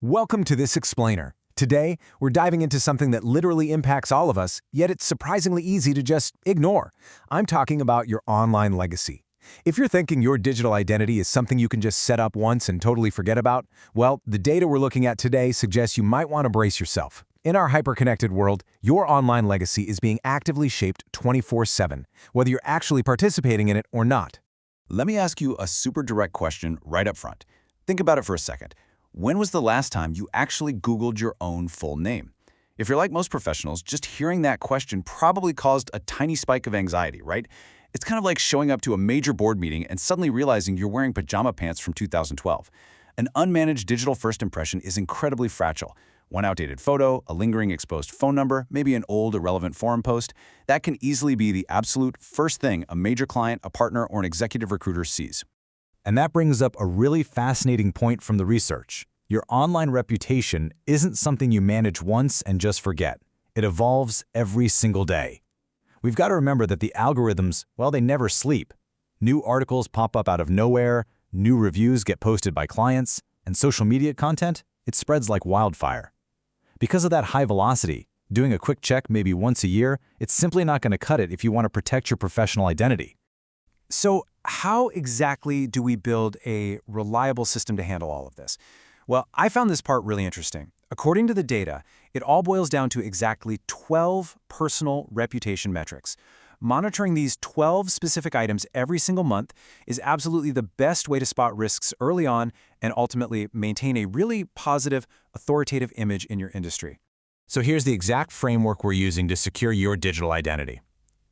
Welcome to this explainer. Today, we're diving into something that literally impacts all of us, yet it's surprisingly easy to just ignore. I'm talking about your online legacy. If you're thinking your digital identity is something you can just set up once and totally forget about, well, the data we're looking at today suggests you might want to brace yourself. In our hyper-connected world, your online legacy is being actively shaped 24/7, whether you're actually participating in it or not. Let me ask you a super direct question right up front. Think about it for a second. When was the last time you actually Googled your own full name? If you're like most professionals, just hearing that question probably caused a tiny spike of anxiety, right? It's kind of like showing up to a major board meeting and suddenly realizing you're wearing pajama pants from 2012. An unmanaged digital first impression is incredibly fragile. One outdated photo, a lingering exposed phone number, maybe an old irrelevant forum post, that can easily be the absolute first thing a major client, a partner, or an executive recruiter sees. And that brings up a really fascinating point from the research. Your online reputation isn't something you manage once and just forget. It evolves every single day. We've got to remember that the algorithms, well, they never sleep. New articles pop up out of nowhere, new reviews get posted by clients, and social media content, it spreads like wildfire. Because of that high velocity, doing a quick check maybe once a year, it's simply not going to cut it if you want to protect your professional identity. So, how exactly do we build a reliable system to handle all of this? Well, I found this part really interesting. According to the data, it all boils down to exactly 12 personal reputation metrics. Monitoring these 12 specific items every single month is absolutely the best way to spot risks early on and ultimately maintain a really positive, authoritative image in your industry. So here's the exact framework we're using to secure your digital identity.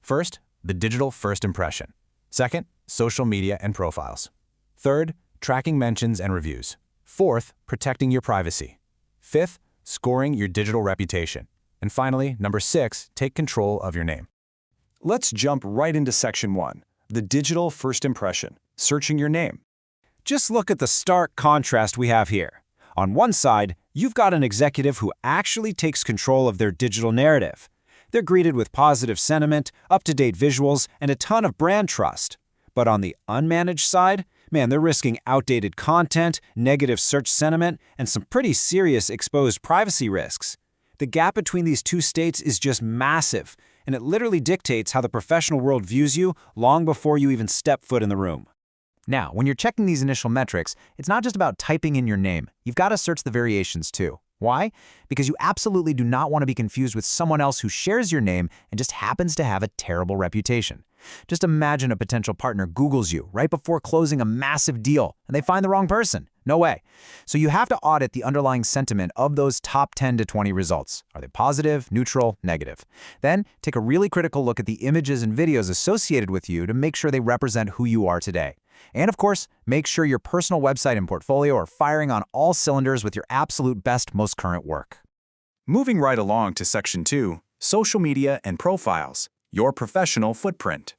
First, the digital first impression. Second, social media and profiles. Third, tracking mentions and reviews. Fourth, protecting your privacy. Fifth, scoring your digital reputation. And finally, number 6, take control of your name. Let's jump right into section 1, the digital first impression, searching your name. Just look at the stark contrast we have here. On one side, you've got an executive who actually takes control of their digital narrative. They're greeted with positive sentiment, up-to-date visuals, and a ton of brand trust. But on the unmanaged side, man, they're risking outdated content, negative search sentiment, and some pretty serious exposed privacy risks. The gap between these two states is just massive, and it literally dictates how the professional world views you long before you even step foot in the room. Now, when you're checking these initial metrics, it's not just about typing in your name. You've got to search the variations too. Why? Because you absolutely do not want to be confused with someone else who shares your name and just happens to have a terrible reputation. Just imagine a potential partner Googles you right before closing a massive deal and they find the wrong person. No way. So you have to audit the underlying sentiment of those top 10 to 20 results. Are they positive, neutral, negative? Then take a really critical look at the images and videos associated with you to make sure they represent who you are today. And of course, make sure your personal website and portfolio are firing on all cylinders with your absolute best, most current work. Moving right along to section 2, social media and profiles, your professional footprint.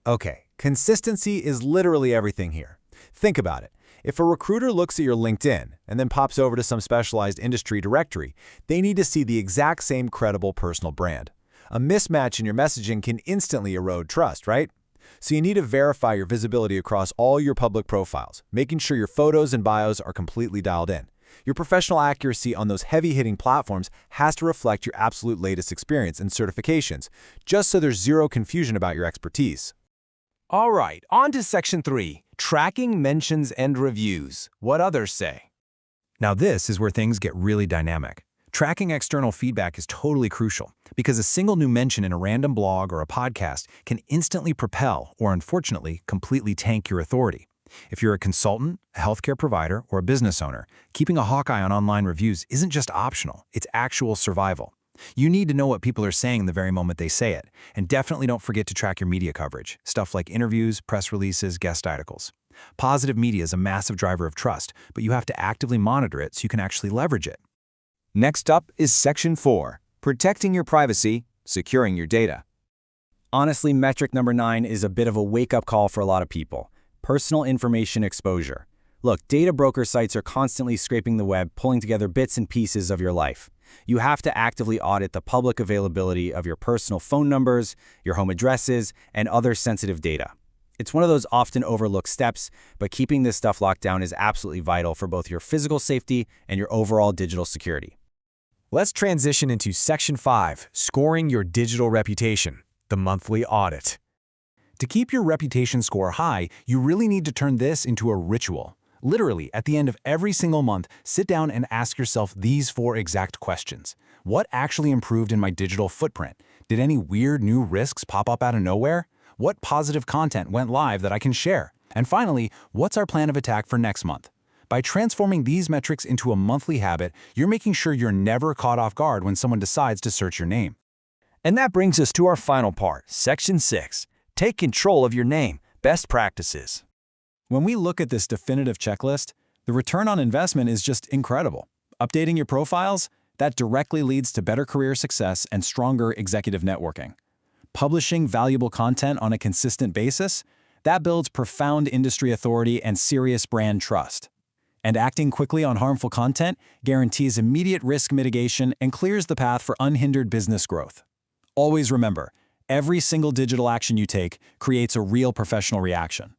Okay, consistency is literally everything here. Think about it. If a recruiter looks at your LinkedIn and then pops over to some specialized industry directory, they need to see the exact same credible personal brand. A mismatch in your messaging can instantly erode trust, right? So you need to verify your visibility across all your public profiles, making sure your photos and bios are completely dialed in. Your professional accuracy on those heavy-hitting platforms has to reflect your absolute latest experience and certifications, just so there's zero confusion about your expertise. All right, on to section 3, tracking mentions and reviews, what others say. Now this is where things get really dynamic. Tracking external feedback is totally crucial because a single new mention in a random blog or a podcast can instantly propel or, unfortunately, completely tank your authority. If you're a consultant, a healthcare provider, or a business owner, keeping a hawk eye on online reviews isn't just optional, it's actual survival. You need to know what people are saying the very moment they say it, and definitely don't forget to track your media coverage, stuff like interviews, press releases, guest articles. Positive media is a massive driver of trust, but you have to actively monitor it so you can actually leverage it. Next up is section 4, protecting your privacy, securing your data. Honestly, metric number 9 is a bit of a wake-up call for a lot of people. Personal information exposure. Look, data broker sites are constantly scraping the web, pulling together bits and pieces of your life. You have to actively audit the public availability of your personal phone numbers, your home addresses, and other sensitive data. It's one of those often overlooked steps, but keeping this stuff locked down is absolutely vital for both your physical safety and your overall digital security. Let's transition into Section 5, Scoring Your Digital Reputation, the monthly audit. To keep your reputation score high, you really need to turn this into a ritual. Literally, at the end of every single month, sit down and ask yourself these 4 exact questions. What actually improved in my digital footprint? Did any weird new risks pop up out of nowhere? What positive content went live that I can share? And finally, what's our plan of attack for next month? By transforming these metrics into a monthly habit, you're making sure you're never caught off guard when someone decides to search your name. And that brings us to our final part, Section 6. Take control of your name, best practices. When we look at this definitive checklist, the return on investment is just incredible. Updating your profiles, that directly leads to better career success and stronger executive networking. Publishing valuable content on a consistent basis, that builds profound industry authority and serious brand trust. And acting quickly on harmful content guarantees immediate risk mitigation and clears the path for unhindered business growth. Always remember, every single digital action you take creates a real professional reaction.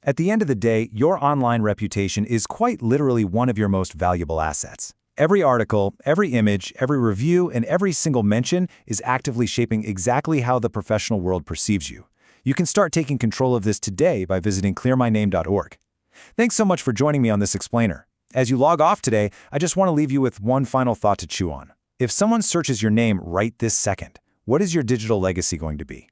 At the end of the day, your online reputation is quite literally one of your most valuable assets. Every article, every image, every review, and every single mention is actively shaping exactly how the professional world perceives you. You can start taking control of this today by visiting clearmyname.org. Thanks so much for joining me on this explainer. As you log off today, I just want to leave you with one final thought to chew on. If someone searches your name right this second, what is your digital legacy going to be?